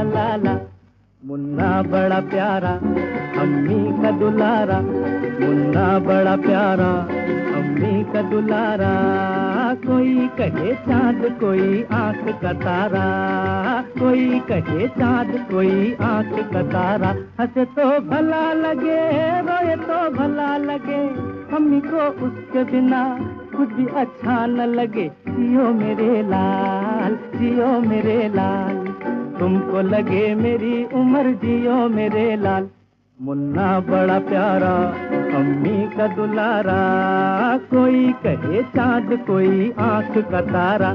ला ला। मुन्ना बड़ा प्यारा अम्मी का दुलारा, मुन्ना बड़ा प्यारा अम्मी का दुलारा। कोई कहे चाँद कोई आँख का तारा, कोई कहे चाँद कोई आँख का तारा। हंसे तो भला लगे रोए तो भला लगे, अम्मी को उसके बिना कुछ भी अच्छा न लगे। जियो मेरे लाल, जियो मेरे लाल, तुमको लगे मेरी उम्र, जियो मेरे लाल। मुन्ना बड़ा प्यारा अम्मी का दुलारा, कोई कहे चाँद कोई आँख का तारा।